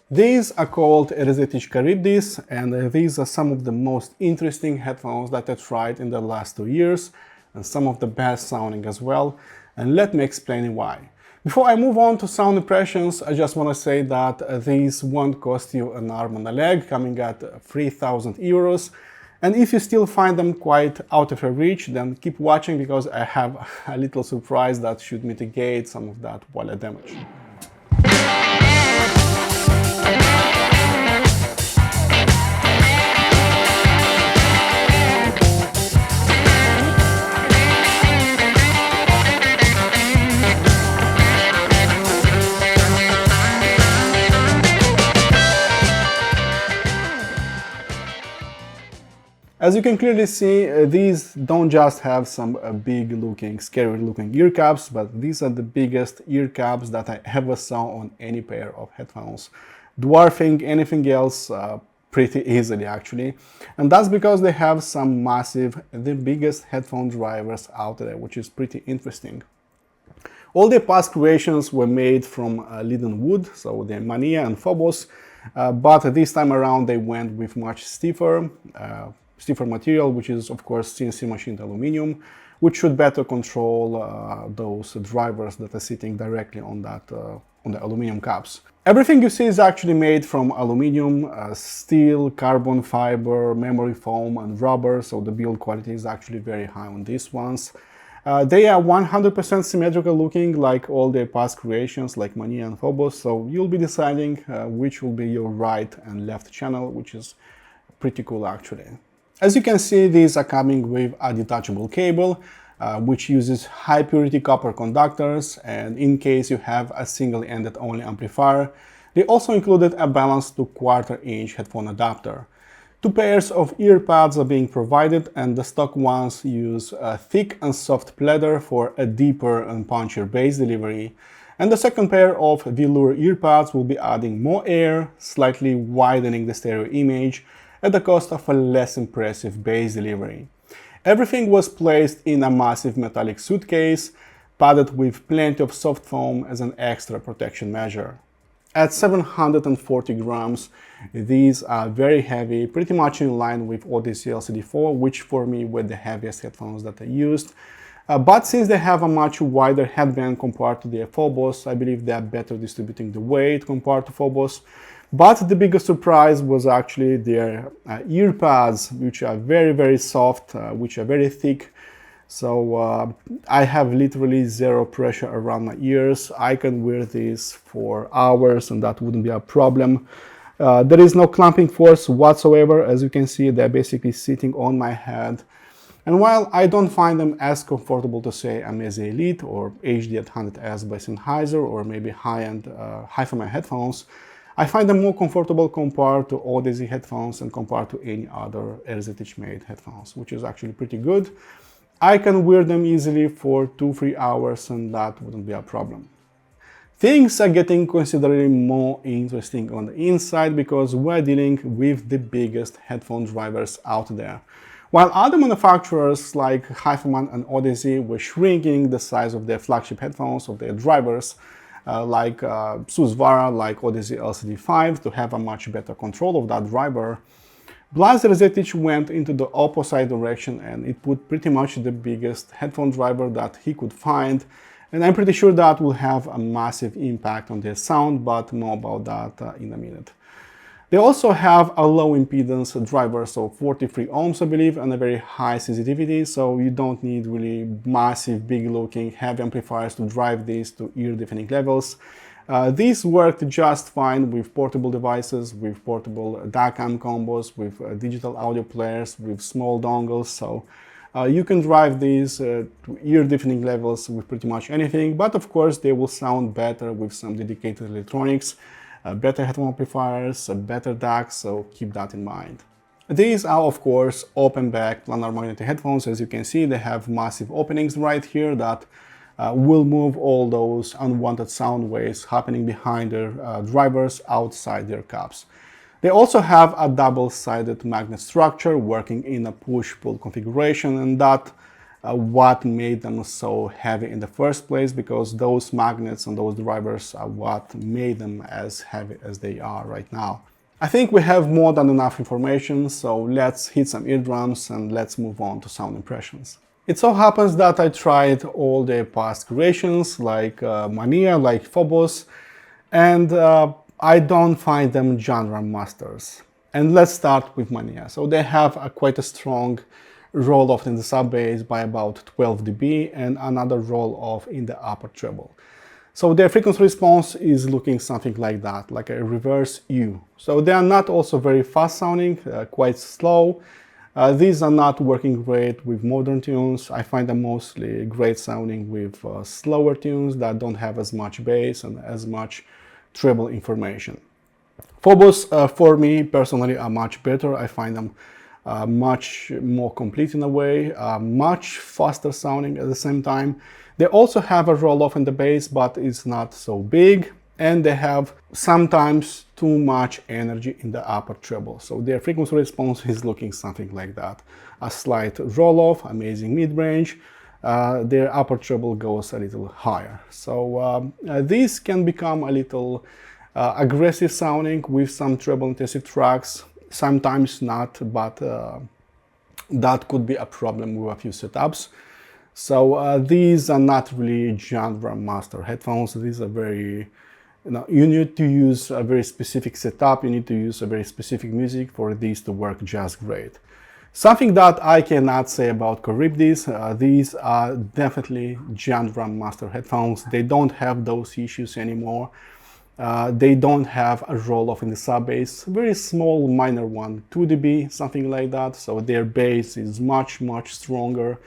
These are called Erzetich Charybdis, and these are some of the most interesting headphones that I tried in the last 2 years, and some of the best sounding as well, and let me explain why. Before I move on to sound impressions, I just want to say that these won't cost you an arm and a leg, coming at 3,000 euros. And if you still find them quite out of your reach, then keep watching because I have a little surprise that should mitigate some of that wallet damage. As you can clearly see, these don't just have some big looking, scary looking ear caps, but these are the biggest ear caps that I ever saw on any pair of headphones, dwarfing anything else pretty easily actually. And that's because they have some massive, the biggest headphone drivers out there, which is pretty interesting. All their past creations were made from leaden wood, so the Mania and Phobos, but this time around they went with much stiffer material, which is of course CNC machined aluminum, which should better control those drivers that are sitting directly on that on the aluminum caps. Everything you see is actually made from aluminum, steel, carbon fiber, memory foam, and rubber, so the build quality is actually very high on these ones. They are 100% symmetrical looking, like all their past creations, like Mania and Phobos, so you'll be deciding which will be your right and left channel, which is pretty cool actually. As you can see, these are coming with a detachable cable, which uses high purity copper conductors, and in case you have a single-ended only amplifier, they also included a balanced to 1/4 inch headphone adapter. 2 pairs of ear pads are being provided, and the stock ones use a thick and soft pleather for a deeper and punchier bass delivery. And the second pair of velour ear pads will be adding more air, slightly widening the stereo image, at the cost of a less impressive bass delivery. Everything was placed in a massive metallic suitcase, padded with plenty of soft foam as an extra protection measure. At 740 grams, these are very heavy, pretty much in line with Odyssey LCD4, which for me were the heaviest headphones that I used. But since they have a much wider headband compared to the Phobos, I believe they are better distributing the weight compared to Phobos. But the biggest surprise was actually their ear pads, which are very soft, which are very thick. So I have literally zero pressure around my ears. I can wear these for hours and that wouldn't be a problem. There is no clamping force whatsoever. As you can see, they're basically sitting on my head. And while I don't find them as comfortable to say Amazee Elite or HD800S by Sennheiser or maybe high-end hi-fi headphones, I find them more comfortable compared to Odyssey headphones and compared to any other Erzetich made headphones, which is actually pretty good. I can wear them easily for 2-3 hours and that wouldn't be a problem. Things are getting considerably more interesting on the inside because we're dealing with the biggest headphone drivers out there. While other manufacturers like HiFiMan and Odyssey were shrinking the size of their flagship headphones, of their drivers, like Susvara, like Odyssey LCD5, to have a much better control of that driver, Blaz Erzetich went into the opposite direction and it put pretty much the biggest headphone driver that he could find, and I'm pretty sure that will have a massive impact on their sound, but more about that in a minute. They also have a low impedance driver, so 43 ohms I believe, and a very high sensitivity, so you don't need really massive, big looking, heavy amplifiers to drive these to ear deafening levels. These worked just fine with portable devices, with portable DAC I'm combos, with digital audio players, with small dongles, so you can drive these to ear deafening levels with pretty much anything, but of course they will sound better with some dedicated electronics, better headphone amplifiers, better DACs, so keep that in mind. These are of course open back planar magnetic headphones. As you can see, they have massive openings right here that will move all those unwanted sound waves happening behind their drivers outside their caps. They also have a double-sided magnet structure working in a push-pull configuration, and that what made them so heavy in the first place, because those magnets and those drivers are what made them as heavy as they are right now. I think we have more than enough information, so let's hit some eardrums and let's move on to sound impressions. It so happens that I tried all the past creations like Mania, like Phobos, and I don't find them genre masters. And let's start with Mania. So they have quite a strong roll-off in the sub bass by about 12 dB and another roll-off in the upper treble. So their frequency response is looking something like that, like a reverse U. So they are not also very fast sounding, quite slow. These are not working great with modern tunes. I find them mostly great sounding with slower tunes that don't have as much bass and as much treble information. Phobos, for me personally, are much better. I find them much more complete in a way, much faster sounding at the same time. They also have a roll-off in the bass, but it's not so big, and they have sometimes too much energy in the upper treble. So their frequency response is looking something like that. A slight roll-off, amazing mid-range, their upper treble goes a little higher. So these can become a little aggressive sounding with some treble intensive tracks, sometimes not, but that could be a problem with a few setups. So these are not really genre master headphones. These are very, you need to use a very specific setup, you need to use a very specific music for these to work just great. Something that I cannot say about Charybdis, these are definitely genre master headphones. They don't have those issues anymore. They don't have a roll-off in the sub bass, very small minor one, 2 dB, something like that. So their bass is much stronger.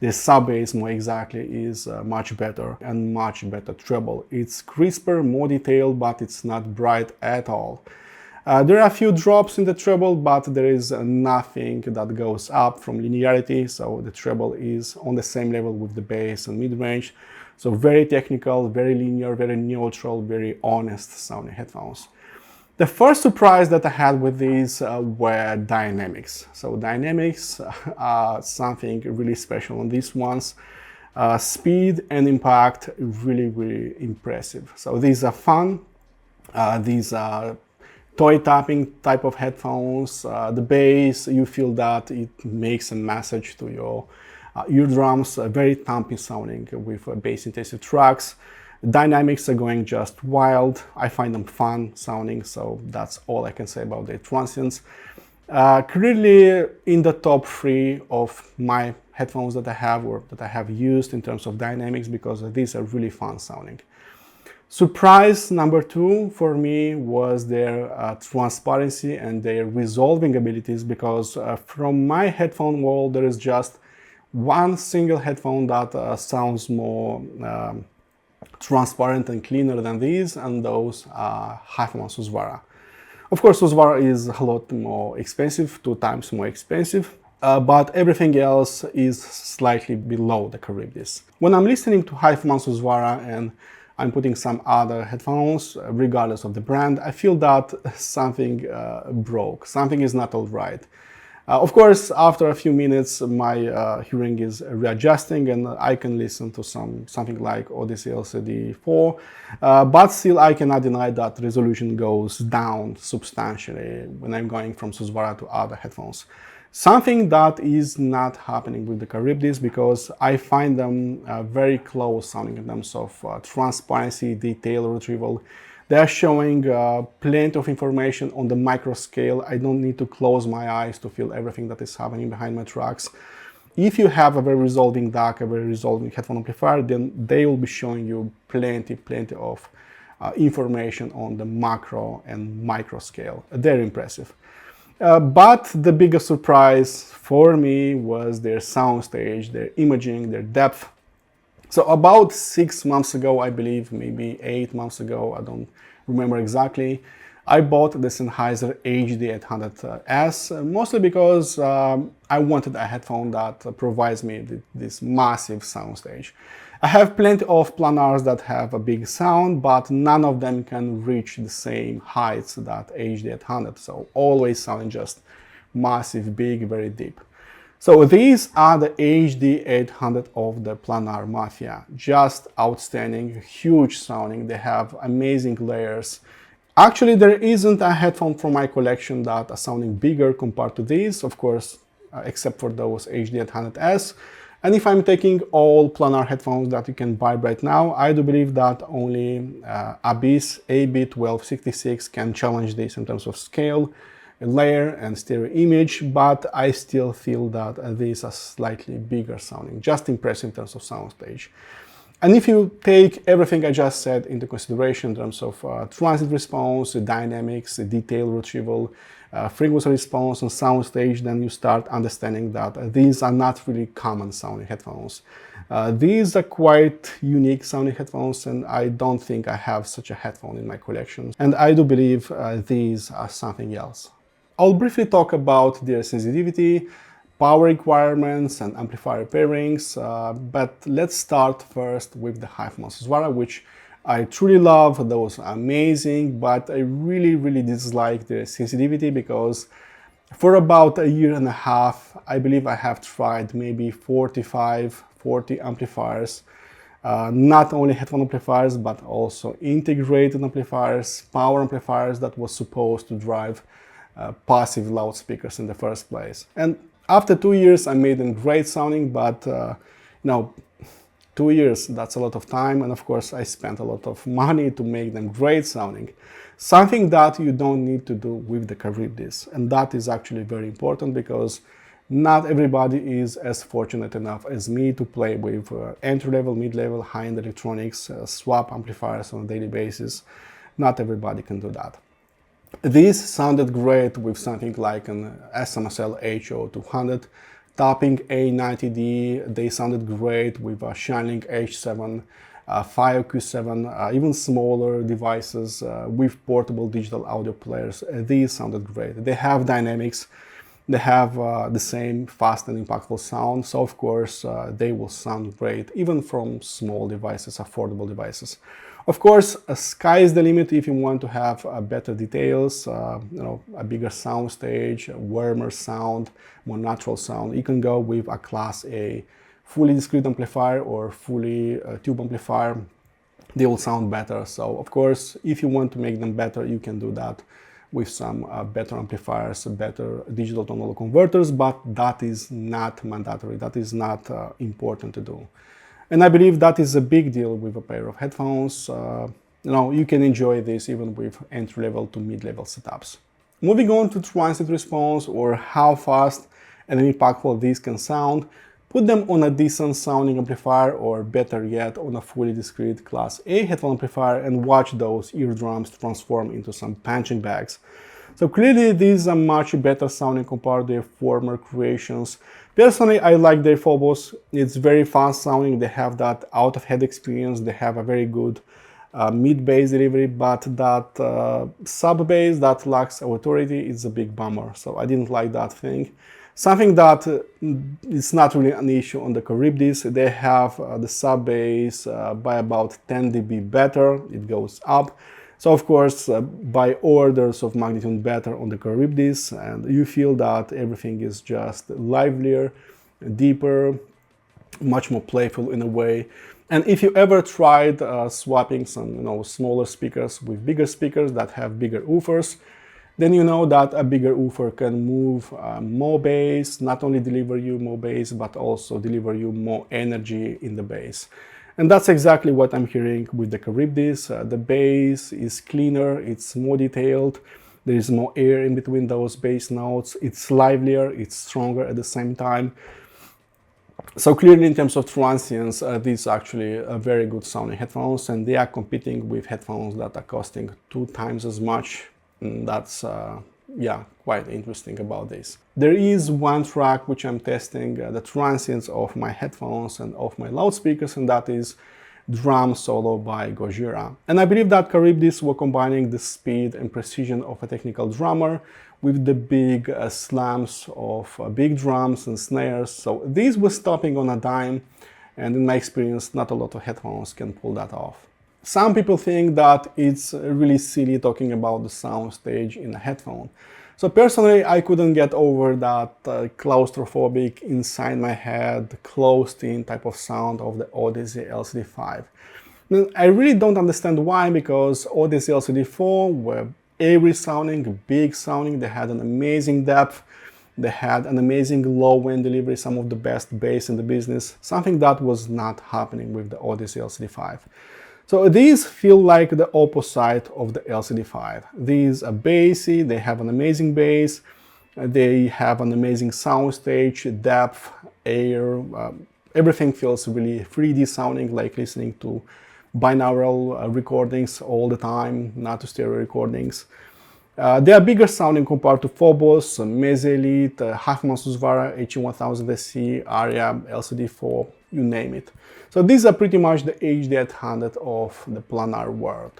The sub bass, more exactly, is much better and much better treble. It's crisper, more detailed, but it's not bright at all. There are a few drops in the treble, but there is nothing that goes up from linearity, so the treble is on the same level with the bass and mid-range. So very technical, very linear, very neutral, very honest sounding headphones. The first surprise that I had with these were dynamics. So dynamics are something really special on these ones. Speed and impact, really impressive. So these are fun. These are toy tapping type of headphones. The bass, you feel that it makes a message to your eardrums, very thumpy sounding with bass intensive tracks. Dynamics are going just wild. I find them fun sounding, so that's all I can say about the Transients. Clearly in the top 3 of my headphones that I have or that I have used in terms of dynamics, because these are really fun sounding. Surprise number 2 for me was their transparency and their resolving abilities, because from my headphone world there is just one single headphone that sounds more transparent and cleaner than these, and those are Hyphaman Susvara. Of course, Susvara is a lot more expensive, 2 times more expensive, but everything else is slightly below the Charybdis. When I'm listening to Hyphaman Susvara and I'm putting some other headphones, regardless of the brand, I feel that something broke, something is not all right. Of course, after a few minutes, my hearing is readjusting and I can listen to something like Odyssey LCD4, but still I cannot deny that resolution goes down substantially when I'm going from Susvara to other headphones. Something that is not happening with the Charybdis, because I find them very close sounding in terms of transparency, detail retrieval. They are showing plenty of information on the micro scale. I don't need to close my eyes to feel everything that is happening behind my tracks. If you have a very resolving DAC, a very resolving headphone amplifier, then they will be showing you plenty of information on the macro and micro scale. They're impressive. But the biggest surprise for me was their soundstage, their imaging, their depth. So about 6 months ago, I believe, maybe 8 months ago, I don't remember exactly, I bought the Sennheiser HD800S, mostly because I wanted a headphone that provides me this massive soundstage. I have plenty of planars that have a big sound, but none of them can reach the same heights that HD800, so always sounding just massive, big, very deep. So these are the HD800 of the Planar Mafia. Just outstanding, huge sounding. They have amazing layers. Actually, there isn't a headphone from my collection that are sounding bigger compared to these, of course, except for those HD800S. And if I'm taking all planar headphones that you can buy right now, I do believe that only Abyss AB1266 can challenge this in terms of scale, layer and stereo image, but I still feel that these are slightly bigger sounding, just impressive in terms of soundstage. And if you take everything I just said into consideration in terms of transient response, dynamics, detail retrieval, frequency response, and soundstage, then you start understanding that these are not really common sounding headphones. These are quite unique sounding headphones, and I don't think I have such a headphone in my collection. And I do believe these are something else. I'll briefly talk about their sensitivity, power requirements, and amplifier pairings, but let's start first with the Headphones Swara, which I truly love. Those are amazing, but I really dislike their sensitivity because for about a year and a half, I believe I have tried maybe 40 amplifiers, not only headphone amplifiers, but also integrated amplifiers, power amplifiers that was supposed to drive passive loudspeakers in the first place. And after 2 years, I made them great sounding, but 2 years, that's a lot of time. And of course, I spent a lot of money to make them great sounding. Something that you don't need to do with the Charybdis. And that is actually very important because not everybody is as fortunate enough as me to play with entry-level, mid-level, high-end electronics, swap amplifiers on a daily basis. Not everybody can do that. These sounded great with something like an SMSL HO200, Tapping A90D. They sounded great with a Shinling H7, FireQ7, even smaller devices with portable digital audio players. These sounded great. They have dynamics. They have the same fast and impactful sound, so of course they will sound great even from small devices, affordable devices. Of course, sky is the limit if you want to have better details, a bigger sound stage, a warmer sound, more natural sound. You can go with a Class A fully discrete amplifier or fully tube amplifier. They will sound better. So, of course, if you want to make them better, you can do that with some better amplifiers, better digital tonal converters, but that is not mandatory. That is not important to do. And I believe that is a big deal with a pair of headphones. You can enjoy this even with entry-level to mid-level setups. Moving on to transient response, or how fast and impactful these can sound, put them on a decent sounding amplifier, or better yet, on a fully discrete Class A headphone amplifier, and watch those eardrums transform into some punching bags. So clearly these are much better sounding compared to their former creations. Personally, I like their Phobos. It's very fast sounding. They have that out-of-head experience. They have a very good mid-bass delivery, but that sub-bass that lacks authority is a big bummer. So I didn't like that thing. Something that is not really an issue on the Charybdis. They have the sub-bass by about 10 dB better. It goes up. So of course, by orders of magnitude better on the Charybdis, and you feel that everything is just livelier, deeper, much more playful in a way. And if you ever tried swapping some smaller speakers with bigger speakers that have bigger woofers, then you know that a bigger woofer can move more bass, not only deliver you more bass, but also deliver you more energy in the bass. And that's exactly what I'm hearing with the Charybdis. The bass is cleaner, it's more detailed, there is more air in between those bass notes, it's livelier, it's stronger at the same time. So clearly in terms of transients, these are actually very good sounding headphones, and they are competing with headphones that are costing 2 times as much. And that's quite interesting about this. There is one track which I'm testing the transients of my headphones and of my loudspeakers, and that is Drum Solo by Gojira. And I believe that Charybdis were combining the speed and precision of a technical drummer with the big slams of big drums and snares. So these were stopping on a dime, and in my experience, not a lot of headphones can pull that off. Some people think that it's really silly talking about the sound stage in a headphone. So personally, I couldn't get over that claustrophobic, inside my head, closed-in type of sound of the Odyssey LCD5. Now, I really don't understand why, because Odyssey LCD4 were airy sounding, big sounding, they had an amazing depth, they had an amazing low-end delivery, some of the best bass in the business, something that was not happening with the Odyssey LCD5. So these feel like the opposite of the LCD5. These are bassy, they have an amazing bass, they have an amazing soundstage, depth, air, everything feels really 3D sounding, like listening to binaural recordings all the time, not to stereo recordings. They are bigger sounding compared to Phobos, Meselite, Hafmann-Susvara, HE1000SC, Aria, LCD4, you name it. So these are pretty much the HD800 of the planar world.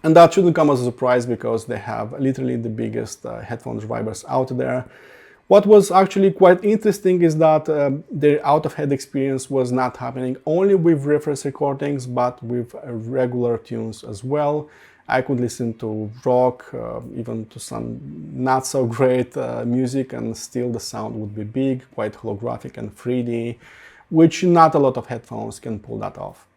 And that shouldn't come as a surprise, because they have literally the biggest headphone drivers out there. What was actually quite interesting is that their out-of-head experience was not happening only with reference recordings, but with regular tunes as well. I could listen to rock, even to some not so great music, and still the sound would be big, quite holographic and 3D, which not a lot of headphones can pull that off.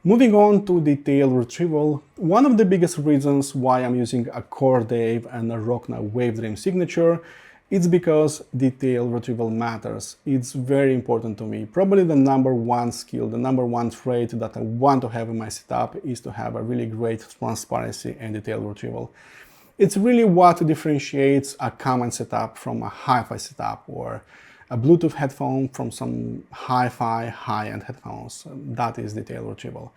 Moving on to detail retrieval, one of the biggest reasons why I'm using a Core Dave and a Rockna Wave Dream signature, it's because detail retrieval matters. It's very important to me. Probably the number one skill, the number one trait that I want to have in my setup is to have a really great transparency and detail retrieval. It's really what differentiates a common setup from a hi-fi setup, or a Bluetooth headphone from some hi-fi high-end headphones. That is detail retrieval.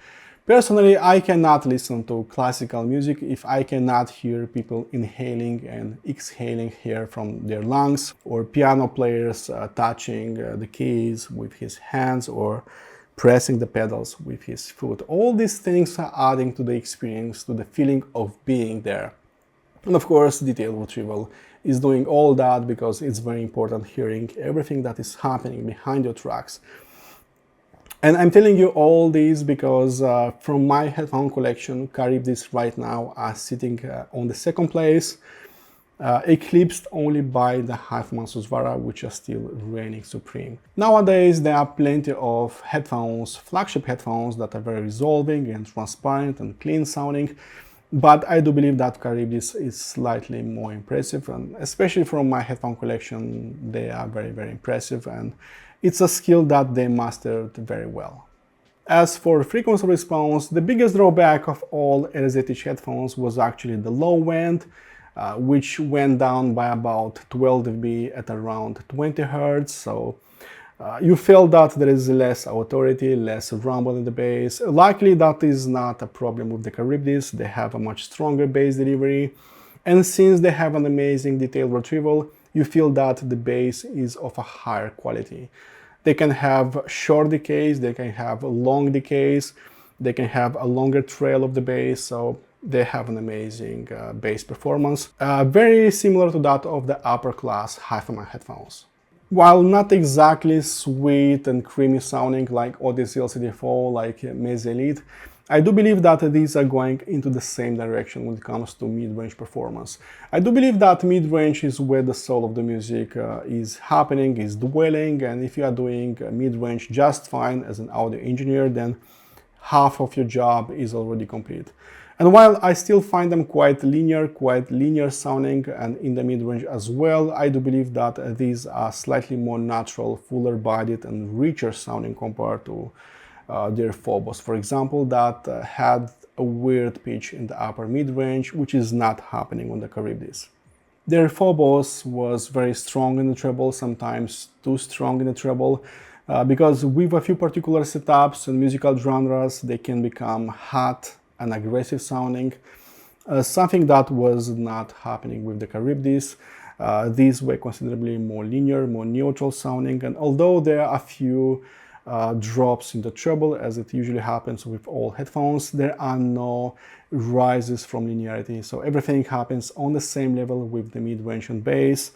Personally, I cannot listen to classical music if I cannot hear people inhaling and exhaling air from their lungs, or piano players touching the keys with his hands or pressing the pedals with his foot. All these things are adding to the experience, to the feeling of being there. And of course, detail retrieval is doing all that, because it's very important hearing everything that is happening behind your tracks. And I'm telling you all these because from my headphone collection, Charybdis right now are sitting on the second place, eclipsed only by the Hafmann-Susvara, which are still reigning supreme. Nowadays, there are plenty of headphones, flagship headphones, that are very resolving and transparent and clean sounding. But I do believe that Charybdis is slightly more impressive, and especially from my headphone collection, they are very, very impressive, and it's a skill that they mastered very well. As for frequency response, the biggest drawback of all Erzetich headphones was actually the low end, which went down by about 12 dB at around 20 Hz. So you feel that there is less authority, less rumble in the bass. Likely that is not a problem with the Charybdis. They have a much stronger bass delivery. And since they have an amazing detail retrieval, you feel that the bass is of a higher quality. They can have short decays, they can have long decays, they can have a longer trail of the bass, so they have an amazing bass performance. Very similar to that of the upper class hi-fi headphones. While not exactly sweet and creamy sounding like Odyssey LCD4, like Meselite, I do believe that these are going into the same direction when it comes to mid-range performance. I do believe that mid-range is where the soul of the music is happening, is dwelling, and if you are doing mid-range just fine as an audio engineer, then half of your job is already complete. And while I still find them quite linear sounding, and in the mid-range as well, I do believe that these are slightly more natural, fuller bodied and richer sounding compared to their Phobos, for example, that had a weird pitch in the upper mid-range, which is not happening on the Charybdis. Their Phobos was very strong in the treble, sometimes too strong in the treble, because with a few particular setups and musical genres, they can become hot and aggressive sounding, something that was not happening with the Charybdis. These were considerably more linear, more neutral sounding, and although there are a few drops in the treble, as it usually happens with all headphones, there are no rises from linearity, so everything happens on the same level with the mid-range and bass.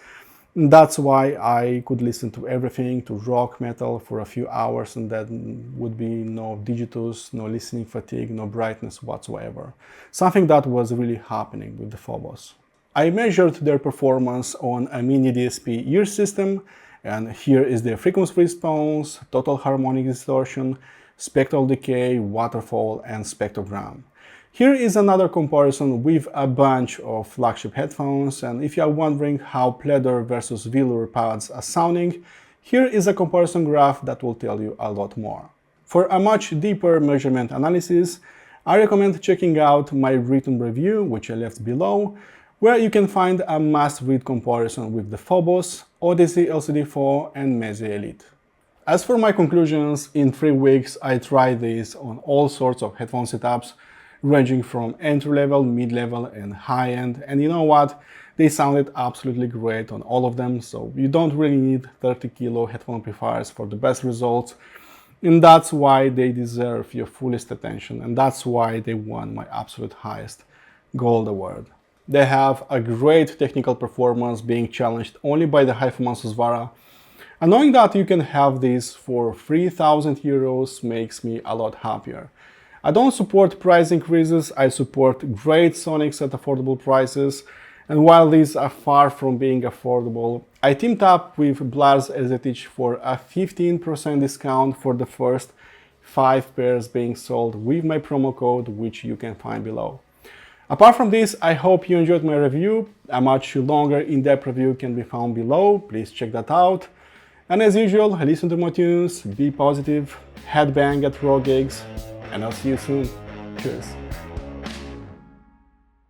That's why I could listen to everything, to rock, metal for a few hours, and then would be no digitus, no listening fatigue, no brightness whatsoever. Something that was really happening with the Phobos. I measured their performance on a mini DSP ear system, and here is the frequency response, total harmonic distortion, spectral decay, waterfall, and spectrogram. Here is another comparison with a bunch of flagship headphones, and if you are wondering how pleather versus velour pads are sounding, here is a comparison graph that will tell you a lot more. For a much deeper measurement analysis, I recommend checking out my written review, which I left below, where you can find a must-read comparison with the Phobos, Odyssey LCD4, and Mezi Elite. As for my conclusions, in 3 weeks I tried these on all sorts of headphone setups, ranging from entry-level, mid-level, and high-end, and you know what? They sounded absolutely great on all of them, so you don't really need 30 kilo headphone amplifiers for the best results, and that's why they deserve your fullest attention, and that's why they won my absolute highest gold award. They have a great technical performance, being challenged only by the high-performance Vara, and knowing that you can have these for 3,000 euros makes me a lot happier. I don't support price increases, I support great sonics at affordable prices, and while these are far from being affordable, I teamed up with Blair's Erzetich for a 15% discount for the first 5 pairs being sold with my promo code, which you can find below. Apart from this, I hope you enjoyed my review. A much longer in-depth review can be found below, please check that out. And as usual, listen to more tunes, be positive, headbang at raw gigs, and I'll see you soon. Cheers.